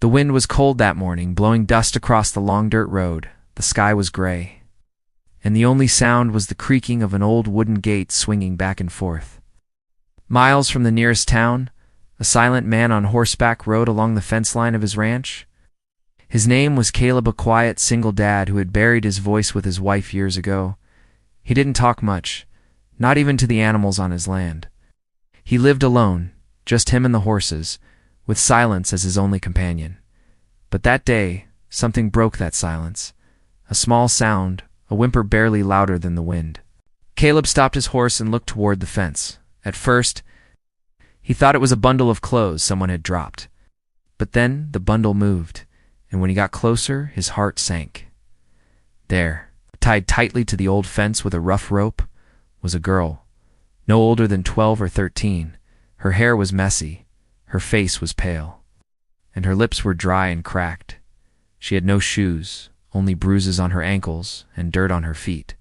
The wind was cold that morning, blowing dust across the long dirt road. The sky was gray, and the only sound was the creaking of an old wooden gate swinging back and forth. Miles from the nearest town, a silent man on horseback rode along the fence line of his ranch. His name was Caleb, a quiet, single dad who had buried his voice with his wife years ago. He didn't talk much, not even to the animals on his land. He lived alone, just him and the horses, with silence as his only companion. But that day, something broke that silence. A small sound, a whimper barely louder than the wind. Caleb stopped his horse and looked toward the fence. At first, he thought it was a bundle of clothes someone had dropped. But then the bundle moved, and when he got closer, his heart sank. There, tied tightly to the old fence with a rough rope, was a girl, no older than 12 or 13. Her hair was messy, her face was pale, and her lips were dry and cracked. She had no shoes, only bruises on her ankles and dirt on her feet.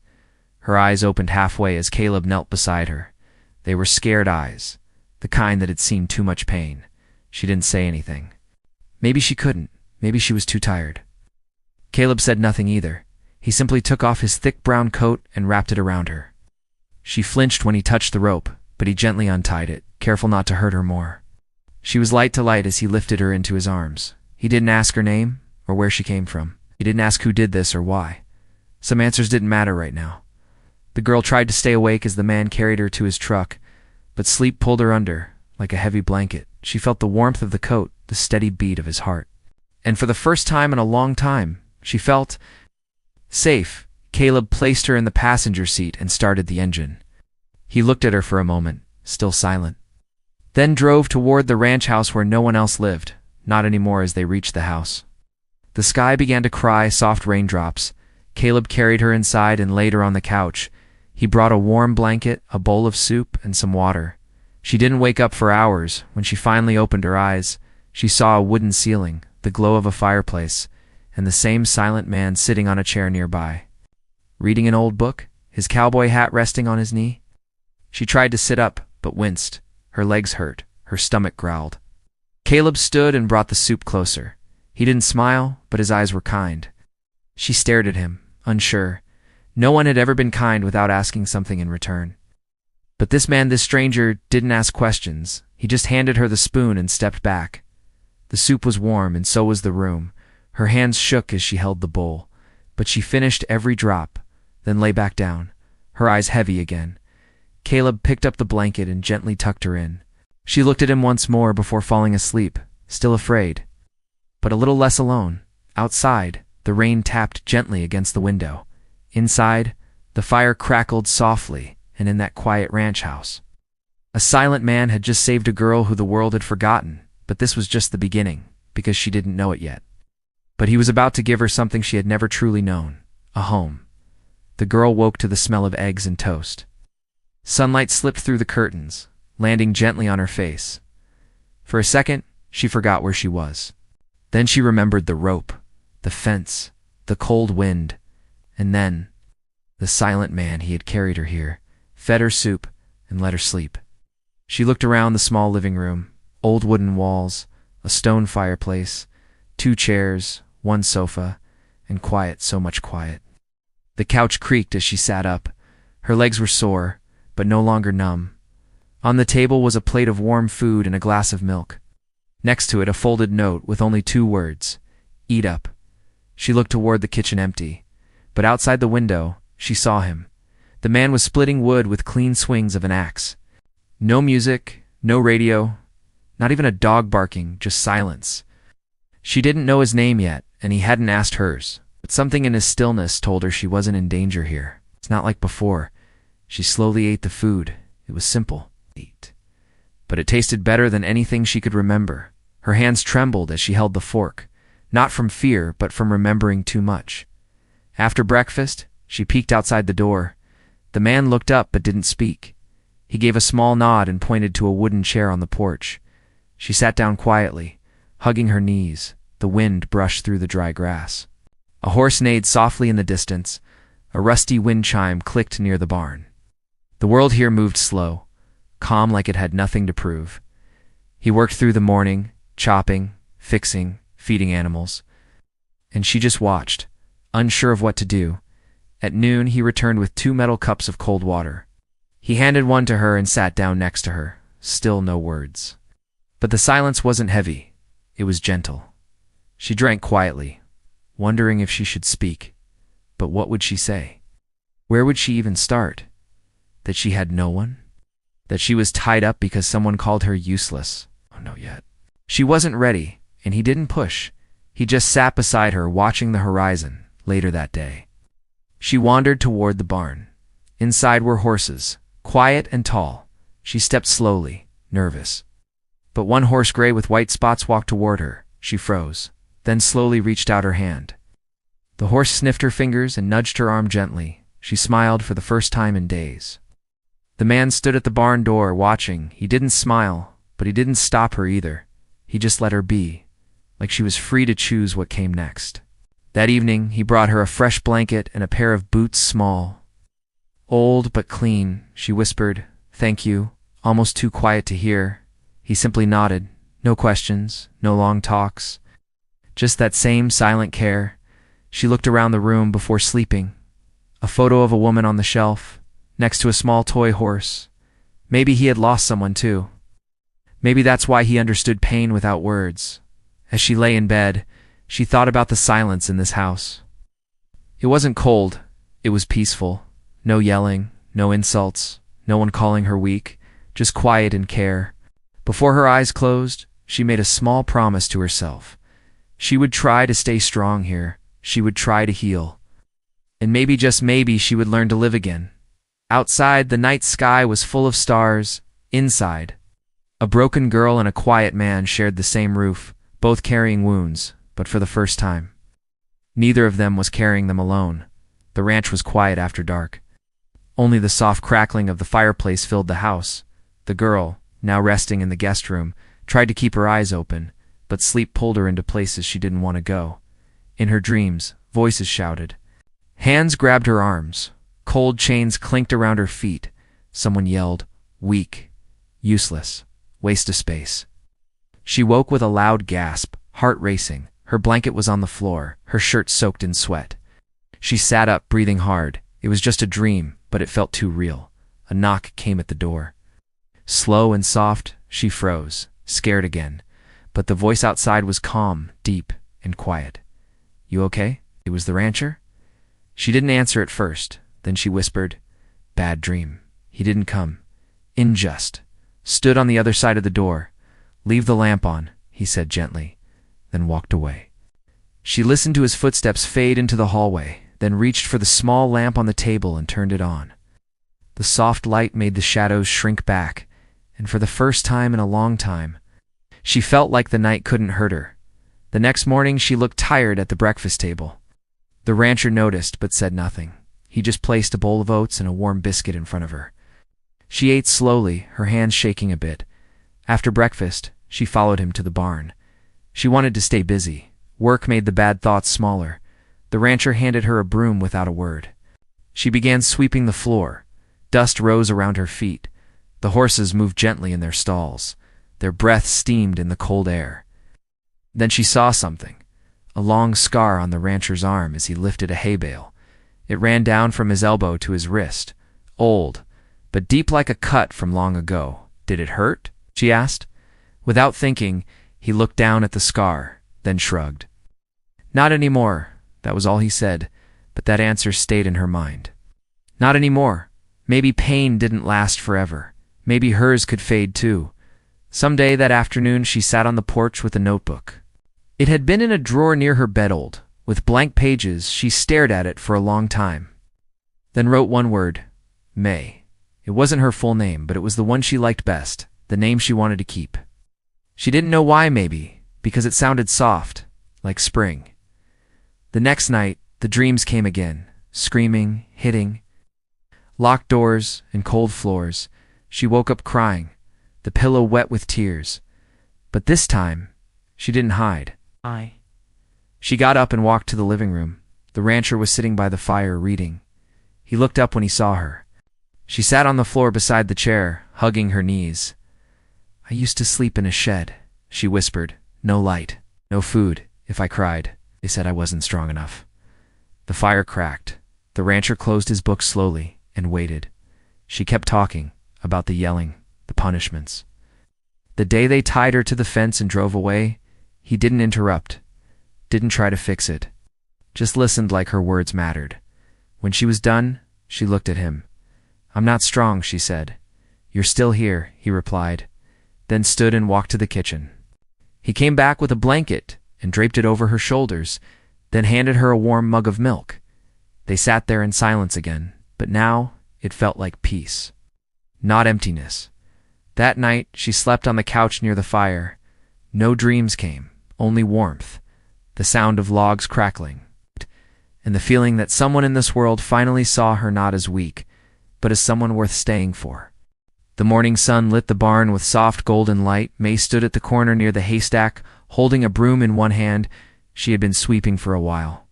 Her eyes opened halfway as Caleb knelt beside her. They were scared eyes, the kind that had seen too much pain. She didn't say anything. Maybe she couldn't. Maybe she was too tired. Caleb said nothing either. He simply took off his thick brown coat and wrapped it around her. She flinched when he touched the rope, but he gently untied it, careful not to hurt her more. She was light to light as he lifted her into his arms. He didn't ask her name or where she came from. He didn't ask who did this or why. Some answers didn't matter right now. The girl tried to stay awake as the man carried her to his truck, but sleep pulled her under, like a heavy blanket. She felt the warmth of the coat, the steady beat of his heart. And for the first time in a long time, she felt safe. Caleb placed her in the passenger seat and started the engine. He looked at her for a moment, still silent, then drove toward the ranch house where no one else lived, not anymore. As they reached the house, the sky began to cry soft raindrops. Caleb carried her inside and laid her on the couch. He brought a warm blanket, a bowl of soup, and some water. She didn't wake up for hours. When she finally opened her eyes, she saw a wooden ceiling, the glow of a fireplace, and the same silent man sitting on a chair nearby, reading an old book, his cowboy hat resting on his knee. She tried to sit up, but winced. Her legs hurt. Her stomach growled. Caleb stood and brought the soup closer. He didn't smile, but his eyes were kind. She stared at him, unsure. No one had ever been kind without asking something in return. But this man, this stranger, didn't ask questions. He just handed her the spoon and stepped back. The soup was warm, and so was the room. Her hands shook as she held the bowl, but she finished every drop, then lay back down, her eyes heavy again. Caleb picked up the blanket and gently tucked her in. She looked at him once more before falling asleep, still afraid, but a little less alone. Outside, the rain tapped gently against the window. Inside, the fire crackled softly, and in that quiet ranch house, a silent man had just saved a girl who the world had forgotten. But this was just the beginning, because she didn't know it yet. But he was about to give her something she had never truly known, a home. The girl woke to the smell of eggs and toast. Sunlight slipped through the curtains, landing gently on her face. For a second, she forgot where she was. Then she remembered the rope, the fence, the cold wind, and then the silent man. He had carried her here, fed her soup, and let her sleep. She looked around the small living room. Old wooden walls, a stone fireplace, 2 chairs, 1 sofa, and quiet, so much quiet. The couch creaked as she sat up. Her legs were sore, but no longer numb. On the table was a plate of warm food and a glass of milk. Next to it, a folded note with only 2 words, "Eat up." She looked toward the kitchen empty, but outside the window, she saw him. The man was splitting wood with clean swings of an axe. No music, no radio, not even a dog barking, just silence. She didn't know his name yet, and he hadn't asked hers, but something in his stillness told her she wasn't in danger here. It's not like before. She slowly ate the food. It was simple. Eat. But it tasted better than anything she could remember. Her hands trembled as she held the fork, not from fear, but from remembering too much. After breakfast, she peeked outside the door. The man looked up but didn't speak. He gave a small nod and pointed to a wooden chair on the porch. She sat down quietly, hugging her knees. The wind brushed through the dry grass. A horse neighed softly in the distance. A rusty wind chime clicked near the barn. The world here moved slow, calm like it had nothing to prove. He worked through the morning, chopping, fixing, feeding animals. And she just watched, unsure of what to do. At noon, he returned with 2 metal cups of cold water. He handed one to her and sat down next to her. Still no words. But the silence wasn't heavy. It was gentle. She drank quietly, wondering if she should speak. But what would she say? Where would she even start? That she had no one? That she was tied up because someone called her useless? Oh, no yet. She wasn't ready, and he didn't push. He just sat beside her, watching the horizon. Later that day, she wandered toward the barn. Inside were horses, quiet and tall. She stepped slowly, nervous. But one horse gray with white spots walked toward her. She froze, then slowly reached out her hand. The horse sniffed her fingers and nudged her arm gently. She smiled for the first time in days. The man stood at the barn door, watching. He didn't smile, but he didn't stop her either. He just let her be, like she was free to choose what came next. That evening, he brought her a fresh blanket and a pair of boots, small, old but clean. She whispered, "Thank you," almost too quiet to hear. He simply nodded. No questions, no long talks. Just that same silent care. She looked around the room before sleeping. A photo of a woman on the shelf, next to a small toy horse. Maybe he had lost someone too. Maybe that's why he understood pain without words. As she lay in bed, she thought about the silence in this house. It wasn't cold, it was peaceful. No yelling, no insults, no one calling her weak, just quiet and care. Before her eyes closed, she made a small promise to herself. She would try to stay strong here. She would try to heal. And maybe, just maybe, she would learn to live again. Outside, the night sky was full of stars. Inside, a broken girl and a quiet man shared the same roof, both carrying wounds, but for the first time. Neither of them was carrying them alone. The ranch was quiet after dark. Only the soft crackling of the fireplace filled the house. The girl, now resting in the guest room, tried to keep her eyes open, but sleep pulled her into places she didn't want to go. In her dreams, voices shouted. Hands grabbed her arms. Cold chains clinked around her feet. Someone yelled, "Weak, useless, waste of space." She woke with a loud gasp, heart racing. Her blanket was on the floor, her shirt soaked in sweat. She sat up, breathing hard. It was just a dream, but it felt too real. A knock came at the door. Slow and soft, she froze, scared again. But the voice outside was calm, deep, and quiet. "You okay?" It was the rancher. She didn't answer at first. Then she whispered, "Bad dream." He didn't come. Unjust. Stood on the other side of the door. "Leave the lamp on," he said gently, then walked away. She listened to his footsteps fade into the hallway, then reached for the small lamp on the table and turned it on. The soft light made the shadows shrink back, and for the first time in a long time, she felt like the night couldn't hurt her. The next morning, she looked tired at the breakfast table. The rancher noticed but said nothing. He just placed a bowl of oats and a warm biscuit in front of her. She ate slowly, her hands shaking a bit. After breakfast, she followed him to the barn. She wanted to stay busy. Work made the bad thoughts smaller. The rancher handed her a broom without a word. She began sweeping the floor. Dust rose around her feet. The horses moved gently in their stalls. Their breath steamed in the cold air. Then she saw something. A long scar on the rancher's arm as he lifted a hay bale. It ran down from his elbow to his wrist. Old, but deep like a cut from long ago. "Did it hurt?" she asked. Without thinking, he looked down at the scar, then shrugged. "Not anymore," that was all he said, but that answer stayed in her mind. Not anymore. Maybe pain didn't last forever. Maybe hers could fade too. Someday that afternoon she sat on the porch with a notebook. It had been in a drawer near her bed, old, with blank pages. She stared at it for a long time. Then wrote one word, May. It wasn't her full name, but it was the one she liked best, the name she wanted to keep. She didn't know why, maybe, because it sounded soft, like spring. The next night, the dreams came again, screaming, hitting. Locked doors and cold floors. She woke up crying, the pillow wet with tears. But this time, she didn't hide. She got up and walked to the living room. The rancher was sitting by the fire, reading. He looked up when he saw her. She sat on the floor beside the chair, hugging her knees. "I used to sleep in a shed," she whispered. "No light, no food, If I cried, they said I wasn't strong enough. The fire cracked. The rancher closed his book slowly and waited. She kept talking about the yelling, the punishments. The day they tied her to the fence and drove away, he didn't interrupt, didn't try to fix it, just listened like her words mattered. When she was done, she looked at him. "I'm not strong," she said. "You're still here," he replied, then stood and walked to the kitchen. He came back with a blanket and draped it over her shoulders, then handed her a warm mug of milk. They sat there in silence again, but now it felt like peace, not emptiness. That night, she slept on the couch near the fire. No dreams came, only warmth, the sound of logs crackling, and the feeling that someone in this world finally saw her not as weak, but as someone worth staying for. The morning sun lit the barn with soft golden light. May stood at the corner near the haystack, holding a broom in one hand. She had been sweeping for a while,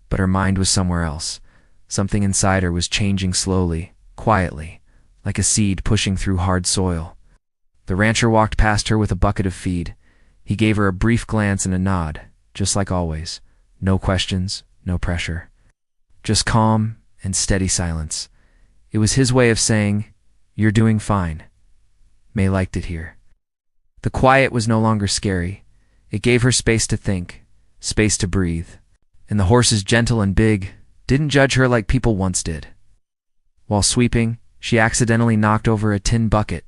but her mind was somewhere else. Something inside her was changing slowly, quietly, like a seed pushing through hard soil. The rancher walked past her with a bucket of feed. He gave her a brief glance and a nod, just like always. No questions, no pressure. Just calm and steady silence. It was his way of saying, "You're doing fine." May liked it here. The quiet was no longer scary. It gave her space to think, space to breathe. And the horses, gentle and big, didn't judge her like people once did. While sweeping, she accidentally knocked over a tin bucket.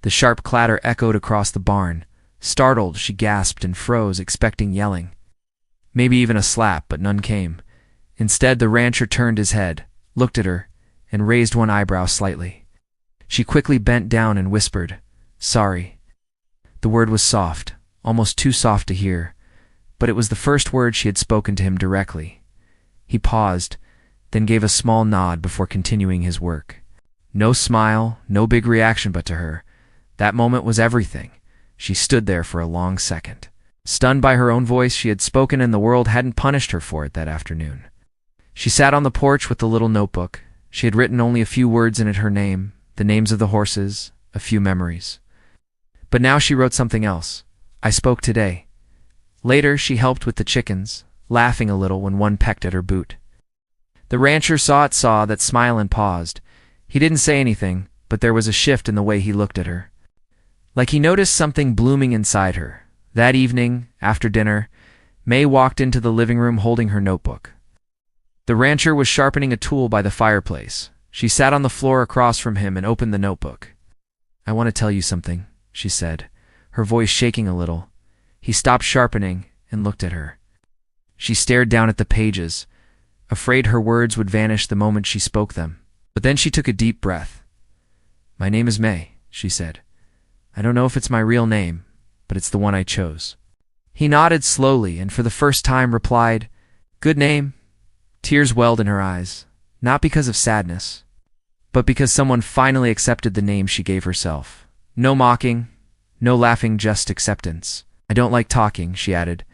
The sharp clatter echoed across the barn. Startled, she gasped and froze, expecting yelling. Maybe even a slap, but none came. Instead, the rancher turned his head, looked at her, and raised one eyebrow slightly. She quickly bent down and whispered, "Sorry." The word was soft, almost too soft to hear, but it was the first word she had spoken to him directly. He paused, then gave a small nod before continuing his work. No smile, no big reaction, but to her, that moment was everything. She stood there for a long second, stunned by her own voice. She had spoken and the world hadn't punished her for it that afternoon. She sat on the porch with the little notebook. She had written only a few words in it, her name, the names of the horses, a few memories. But now she wrote something else. "I spoke today." Later, she helped with the chickens, laughing a little when one pecked at her boot. The rancher saw that smile and paused. He didn't say anything, but there was a shift in the way he looked at her. Like he noticed something blooming inside her. That evening, after dinner, May walked into the living room holding her notebook. The rancher was sharpening a tool by the fireplace. She sat on the floor across from him and opened the notebook. "I want to tell you something," she said, her voice shaking a little. He stopped sharpening and looked at her. She stared down at the pages, afraid her words would vanish the moment she spoke them. But then she took a deep breath. "My name is May," she said. "I don't know if it's my real name, but it's the one I chose." He nodded slowly and for the first time replied, "Good name." Tears welled in her eyes, not because of sadness, but because someone finally accepted the name she gave herself. No mocking, no laughing, just acceptance. "I don't like talking," she added,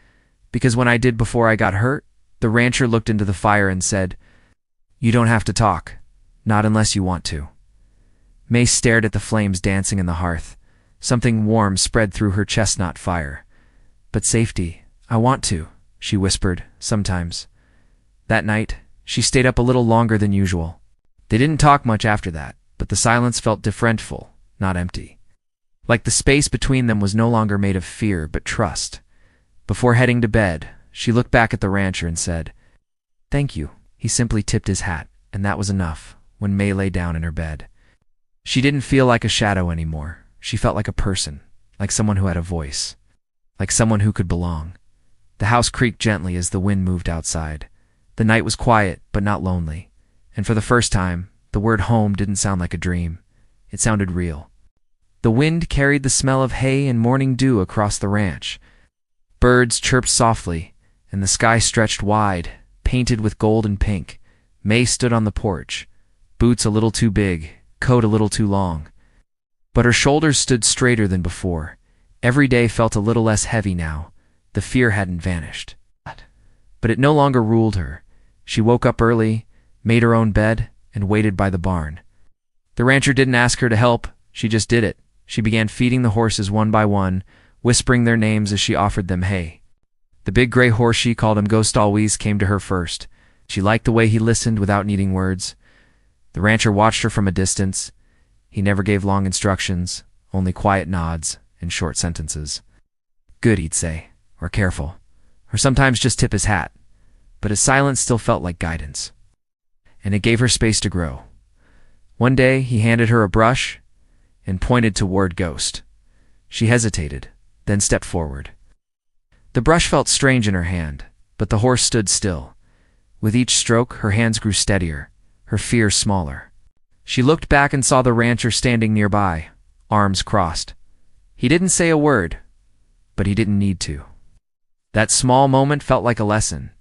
"because when I did before I got hurt," the rancher looked into the fire and said, "You don't have to talk, not unless you want to." May stared at the flames dancing in the hearth. Something warm spread through her chestnut fire. "But safety, I want to," she whispered, "sometimes." That night, she stayed up a little longer than usual. They didn't talk much after that, but the silence felt differentful, not empty. Like the space between them was no longer made of fear, but trust. Before heading to bed, she looked back at the rancher and said, "Thank you." He simply tipped his hat, and that was enough. When May lay down in her bed, she didn't feel like a shadow anymore. She felt like a person, like someone who had a voice, like someone who could belong. The house creaked gently as the wind moved outside. The night was quiet, but not lonely. And for the first time, the word home didn't sound like a dream. It sounded real. The wind carried the smell of hay and morning dew across the ranch. Birds chirped softly, and the sky stretched wide, painted with gold and pink. May stood on the porch, boots a little too big, coat a little too long. But her shoulders stood straighter than before. Every day felt a little less heavy now. The fear hadn't vanished. But it no longer ruled her. She woke up early, made her own bed, and waited by the barn. The rancher didn't ask her to help, she just did it. She began feeding the horses one by one, whispering their names as she offered them hay. The big gray horse she called him Ghost always came to her first. She liked the way he listened without needing words. The rancher watched her from a distance. He never gave long instructions, only quiet nods and short sentences. Good, he'd say, or careful, or sometimes just tip his hat. But his silence still felt like guidance. And it gave her space to grow. One day he handed her a brush and pointed toward Ghost. She hesitated, then stepped forward. The brush felt strange in her hand, but the horse stood still. With each stroke, her hands grew steadier, her fear smaller. She looked back and saw the rancher standing nearby, arms crossed. He didn't say a word, but he didn't need to. That small moment felt like a lesson.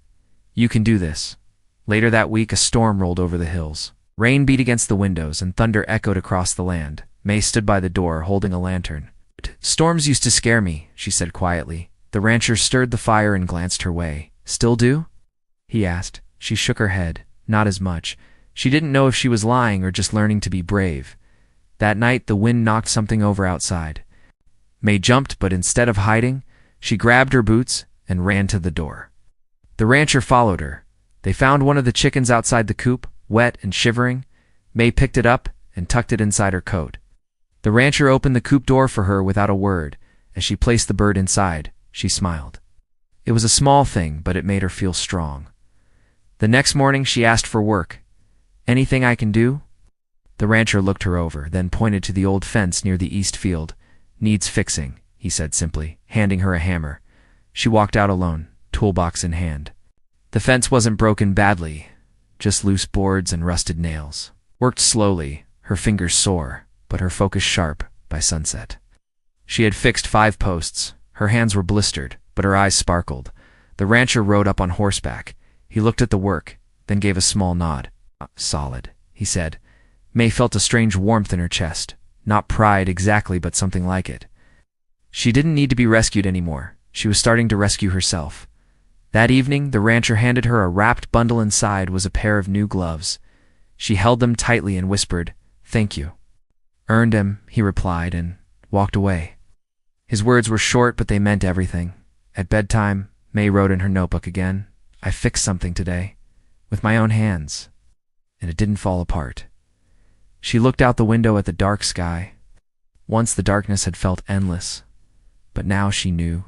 You can do this. Later that week, a storm rolled over the hills. Rain beat against the windows and thunder echoed across the land. May stood by the door, holding a lantern. Storms used to scare me, she said quietly. The rancher stirred the fire and glanced her way. Still do? He asked. She shook her head. Not as much. She didn't know if she was lying or just learning to be brave. That night, the wind knocked something over outside. May jumped, but instead of hiding, she grabbed her boots and ran to the door. The rancher followed her. They found one of the chickens outside the coop, wet and shivering. May picked it up and tucked it inside her coat. The rancher opened the coop door for her without a word. As she placed the bird inside, she smiled. It was a small thing, but it made her feel strong. The next morning, she asked for work. Anything I can do? The rancher looked her over, then pointed to the old fence near the east field. Needs fixing, he said simply, handing her a hammer. She walked out alone, toolbox in hand. The fence wasn't broken badly, just loose boards and rusted nails. Worked slowly, her fingers sore, but her focus sharp by sunset. She had fixed 5 posts. Her hands were blistered, but her eyes sparkled. The rancher rode up on horseback. He looked at the work, then gave a small nod. Solid, he said. May felt a strange warmth in her chest. Not pride exactly, but something like it. She didn't need to be rescued anymore. She was starting to rescue herself. That evening, the rancher handed her a wrapped bundle. Inside was a pair of new gloves. She held them tightly and whispered, "Thank you." "Earned 'em," he replied, and walked away. His words were short, but they meant everything. At bedtime, May wrote in her notebook again, "I fixed something today, with my own hands, and it didn't fall apart." She looked out the window at the dark sky. Once the darkness had felt endless, but now she knew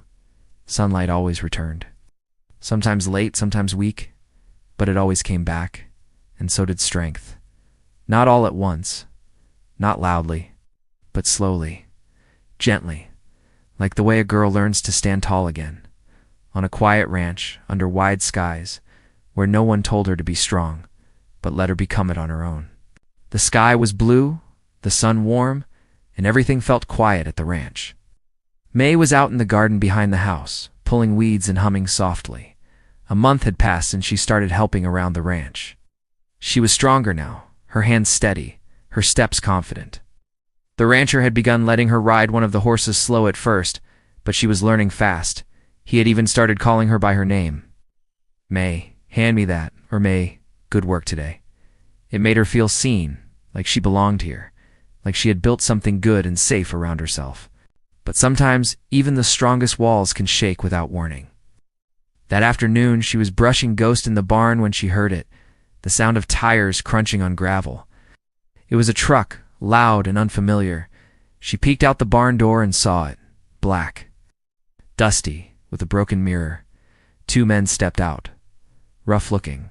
sunlight always returned. Sometimes late, sometimes weak, but it always came back, and so did strength. Not all at once, not loudly, but slowly, gently, like the way a girl learns to stand tall again, on a quiet ranch under wide skies where no one told her to be strong, but let her become it on her own. The sky was blue, the sun warm, and everything felt quiet at the ranch. May was out in the garden behind the house, pulling weeds and humming softly. A month had passed since she started helping around the ranch. She was stronger now, her hands steady, her steps confident. The rancher had begun letting her ride one of the horses slow at first, but she was learning fast. He had even started calling her by her name. "May, hand me that," or "May, good work today." It made her feel seen, like she belonged here, like she had built something good and safe around herself. But sometimes, even the strongest walls can shake without warning. That afternoon, she was brushing Ghost in the barn when she heard it, the sound of tires crunching on gravel. It was a truck, loud and unfamiliar. She peeked out the barn door and saw it, black, dusty, with a broken mirror. 2 men stepped out, rough-looking.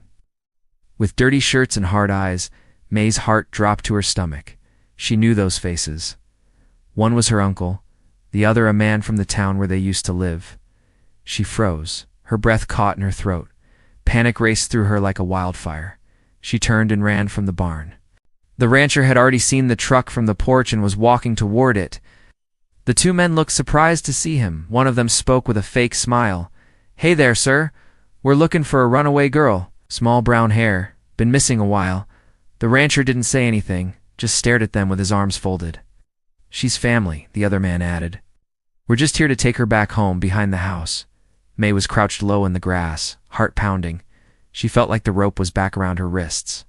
With dirty shirts and hard eyes, May's heart dropped to her stomach. She knew those faces. One was her uncle, the other a man from the town where they used to live. She froze, her breath caught in her throat. Panic raced through her like a wildfire. She turned and ran from the barn. The rancher had already seen the truck from the porch and was walking toward it. The 2 men looked surprised to see him. One of them spoke with a fake smile. "Hey there, sir. We're looking for a runaway girl. Small brown hair. Been missing a while." The rancher didn't say anything, just stared at them with his arms folded. "She's family," the other man added. "We're just here to take her back home behind the house." May was crouched low in the grass, heart pounding. She felt like the rope was back around her wrists,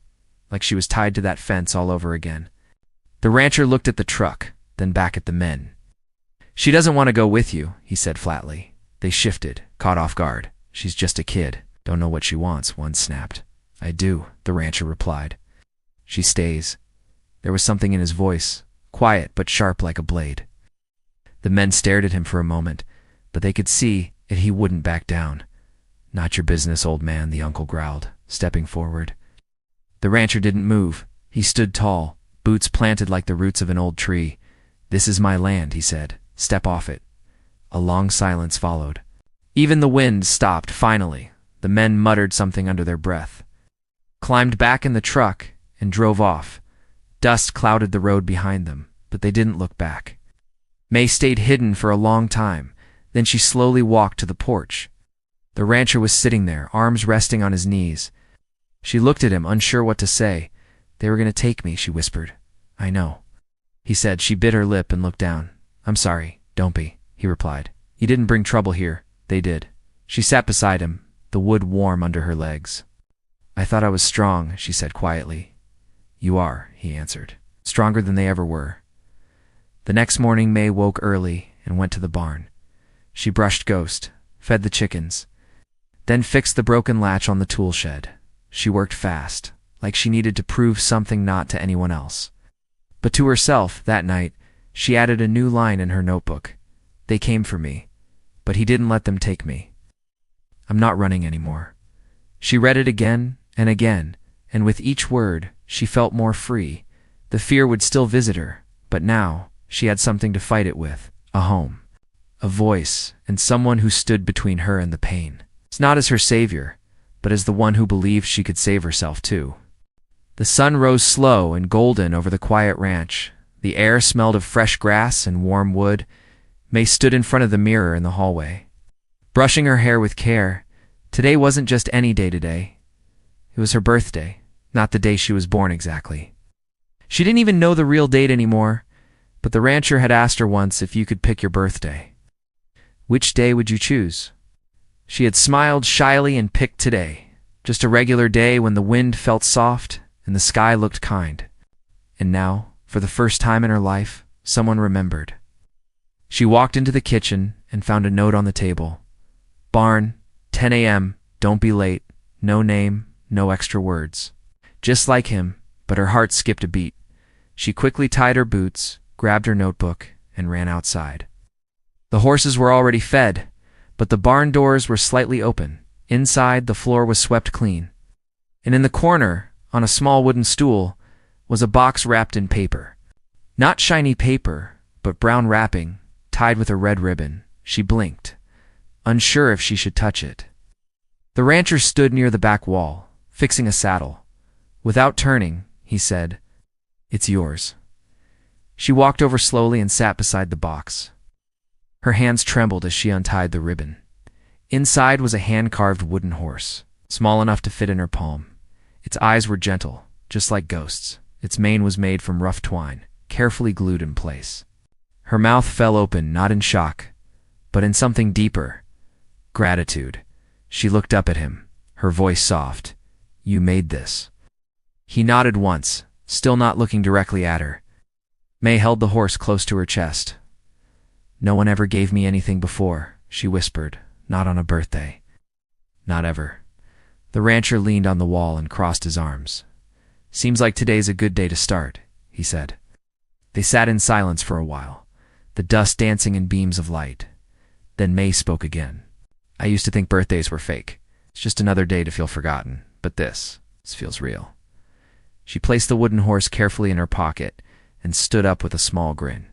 like she was tied to that fence all over again. The rancher looked at the truck, then back at the men. "She doesn't want to go with you," he said flatly. They shifted, caught off guard. She's just a kid. Don't know what she wants, one snapped. I do, the rancher replied. She stays. There was something in his voice, quiet but sharp like a blade. The men stared at him for a moment, but they could see that he wouldn't back down. Not your business, old man, the uncle growled, stepping forward. The rancher didn't move. He stood tall, boots planted like the roots of an old tree. This is my land, he said. Step off it. A long silence followed. Even the wind stopped, finally. The men muttered something under their breath, climbed back in the truck, and drove off. Dust clouded the road behind them, but they didn't look back. May stayed hidden for a long time. Then she slowly walked to the porch. The rancher was sitting there, arms resting on his knees. She looked at him, unsure what to say. They were going to take me, she whispered. I know, he said. She bit her lip and looked down. I'm sorry, don't be, he replied. You didn't bring trouble here. They did. She sat beside him, the wood warm under her legs. I thought I was strong, she said quietly. You are, he answered. Stronger than they ever were. The next morning May woke early and went to the barn. She brushed Ghost, fed the chickens, then fixed the broken latch on the tool shed. She worked fast, like she needed to prove something not to anyone else. But to herself, that night, she added a new line in her notebook. They came for me, but he didn't let them take me. I'm not running anymore. She read it again and again, and with each word, she felt more free. The fear would still visit her, but now she had something to fight it with, a home, a voice, and someone who stood between her and the pain. It's not as her savior, but as the one who believed she could save herself too. The sun rose slow and golden over the quiet ranch. The air smelled of fresh grass and warm wood. May stood in front of the mirror in the hallway, brushing her hair with care. Today wasn't just any day today. It was her birthday, not the day she was born exactly. She didn't even know the real date anymore, but the rancher had asked her once if you could pick your birthday. Which day would you choose? She had smiled shyly and picked today, just a regular day when the wind felt soft and the sky looked kind. And now, for the first time in her life, someone remembered. She walked into the kitchen and found a note on the table. Barn, 10 a.m., don't be late, no name, no extra words. Just like him, but her heart skipped a beat. She quickly tied her boots, grabbed her notebook, and ran outside. The horses were already fed, but the barn doors were slightly open. Inside, the floor was swept clean. And in the corner, on a small wooden stool, was a box wrapped in paper. Not shiny paper, but brown wrapping, tied with a red ribbon. She blinked, unsure if she should touch it. The rancher stood near the back wall, fixing a saddle. Without turning, he said, It's yours. She walked over slowly and sat beside the box. Her hands trembled as she untied the ribbon. Inside was a hand-carved wooden horse, small enough to fit in her palm. Its eyes were gentle, just like Ghost's. Its mane was made from rough twine, carefully glued in place. Her mouth fell open, not in shock, but in something deeper. Gratitude. She looked up at him, her voice soft. You made this. He nodded once, still not looking directly at her. May held the horse close to her chest. No one ever gave me anything before, she whispered. Not on a birthday. Not ever. The rancher leaned on the wall and crossed his arms. Seems like today's a good day to start, he said. They sat in silence for a while, the dust dancing in beams of light. Then May spoke again. I used to think birthdays were fake. It's just another day to feel forgotten. But this feels real. She placed the wooden horse carefully in her pocket and stood up with a small grin.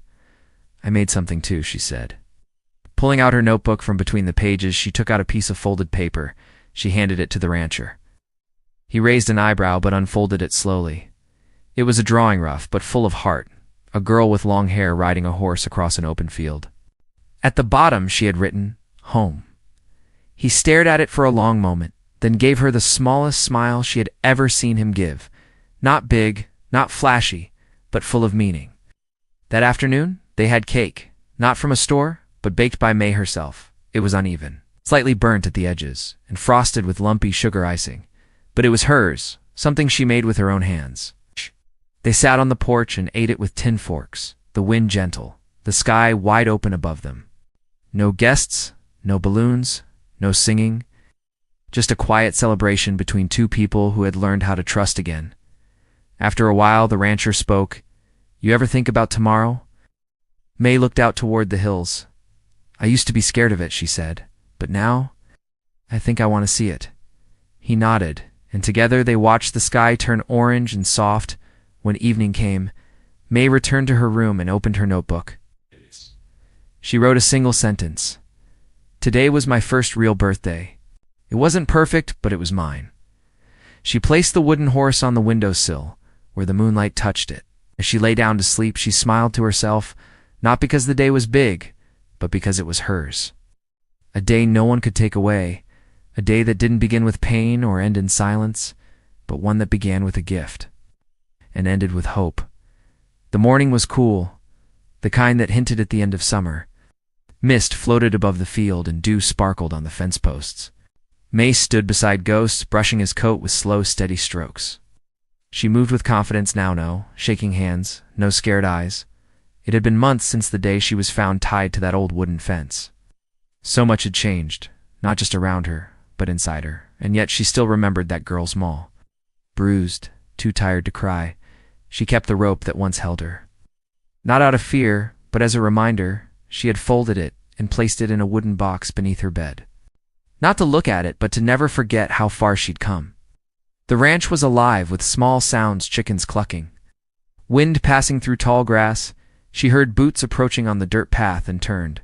I made something too, she said. Pulling out her notebook from between the pages, she took out a piece of folded paper. She handed it to the rancher. He raised an eyebrow but unfolded it slowly. It was a drawing rough, but full of heart. A girl with long hair riding a horse across an open field. At the bottom she had written, Home. He stared at it for a long moment, then gave her the smallest smile she had ever seen him give. Not big, not flashy, but full of meaning. That afternoon, they had cake. Not from a store, but baked by May herself. It was uneven, slightly burnt at the edges, and frosted with lumpy sugar icing. But it was hers, something she made with her own hands. They sat on the porch and ate it with tin forks, the wind gentle, the sky wide open above them. No guests, No balloons, no singing, just a quiet celebration between two people who had learned how to trust again. After a while, the rancher spoke. "You ever think about tomorrow?" May looked out toward the hills. "I used to be scared of it," she said, "but now, I think I want to see it." He nodded, and together they watched the sky turn orange and soft. When evening came, May returned to her room and opened her notebook. She wrote a single sentence. "Today was my first real birthday. It wasn't perfect, but it was mine." She placed the wooden horse on the windowsill, where the moonlight touched it. As she lay down to sleep, she smiled to herself, not because the day was big, but because it was hers. A day no one could take away, a day that didn't begin with pain or end in silence, but one that began with a gift and ended with hope. The morning was cool, the kind that hinted at the end of summer. Mist floated above the field and dew sparkled on the fence posts. May stood beside Ghost, brushing his coat with slow, steady strokes. She moved with confidence now, shaking hands, no scared eyes. It had been months since the day she was found tied to that old wooden fence. So much had changed, not just around her, but inside her, and yet she still remembered that girl's maul. Bruised, too tired to cry, she kept the rope that once held her. Not out of fear, but as a reminder, she had folded it and placed it in a wooden box beneath her bed. Not to look at it, but to never forget how far she'd come. The ranch was alive with small sounds, chickens clucking, wind passing through tall grass. She heard boots approaching on the dirt path and turned.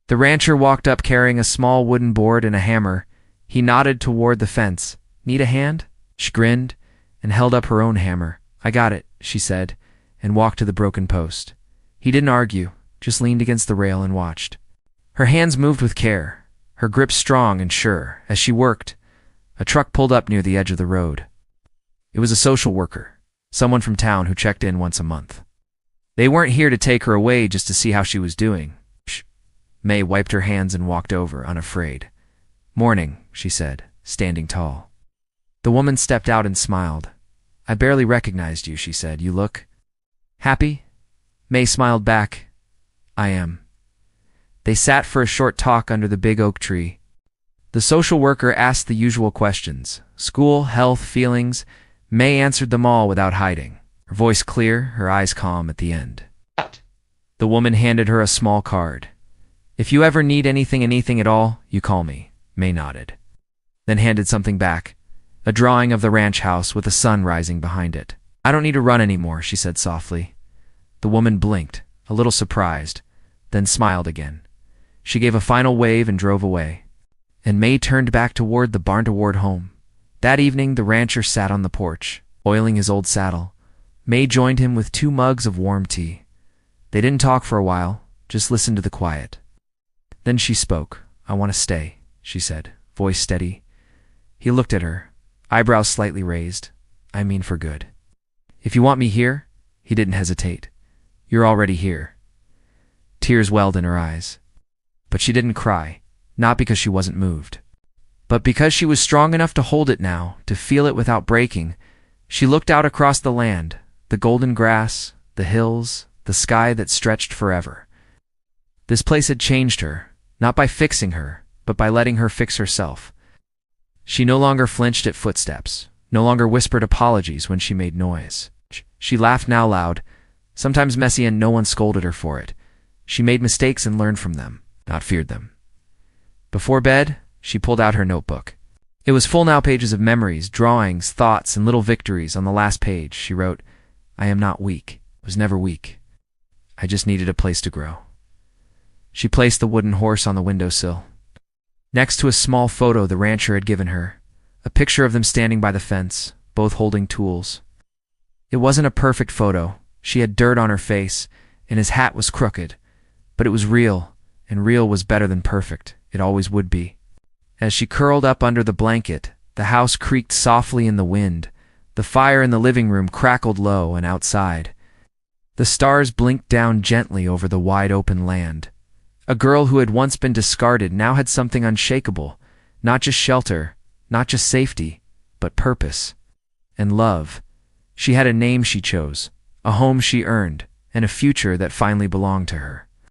The rancher walked up carrying a small wooden board and a hammer. He nodded toward the fence. "Need a hand?" She grinned and held up her own hammer. "I got it," she said, and walked to the broken post. He didn't argue, just leaned against the rail and watched. Her hands moved with care, her grip strong and sure. As she worked, a truck pulled up near the edge of the road. It was a social worker, someone from town who checked in once a month. They weren't here to take her away, just to see how she was doing. May wiped her hands and walked over, unafraid. "Morning," she said, standing tall. The woman stepped out and smiled. "I barely recognized you," she said. "You look happy?" May smiled back. "I am." They sat for a short talk under the big oak tree. The social worker asked the usual questions: school, health, feelings. May answered them all without hiding, her voice clear, her eyes calm at the end. The woman handed her a small card. "If you ever need anything at all, you call me." May nodded, then handed something back, a drawing of the ranch house with the sun rising behind it. "I don't need to run anymore," she said softly. The woman blinked, a little surprised, then smiled again. She gave a final wave and drove away, and May turned back toward the barn-toward home. That evening, the rancher sat on the porch, oiling his old saddle. May joined him with 2 mugs of warm tea. They didn't talk for a while, just listened to the quiet. Then she spoke. "I want to stay," she said, voice steady. He looked at her, eyebrows slightly raised. "I mean for good. If you want me here," he didn't hesitate, "you're already here." Tears welled in her eyes. But she didn't cry, not because she wasn't moved, but because she was strong enough to hold it now, to feel it without breaking. She looked out across the land, the golden grass, the hills, the sky that stretched forever. This place had changed her, not by fixing her, but by letting her fix herself. She no longer flinched at footsteps, no longer whispered apologies when she made noise. She laughed now loud, sometimes messy, and no one scolded her for it. She made mistakes and learned from them, not feared them. Before bed, she pulled out her notebook. It was full now, pages of memories, drawings, thoughts, and little victories. On the last page, she wrote, "I am not weak, was never weak. I just needed a place to grow." She placed the wooden horse on the windowsill, next to a small photo the rancher had given her, a picture of them standing by the fence, both holding tools. It wasn't a perfect photo. She had dirt on her face, and his hat was crooked, but it was real, and real was better than perfect. It always would be. As she curled up under the blanket, the house creaked softly in the wind. The fire in the living room crackled low, and outside, the stars blinked down gently over the wide-open land. A girl who had once been discarded now had something unshakable, not just shelter, not just safety, but purpose and love. She had a name she chose, a home she earned, and a future that finally belonged to her.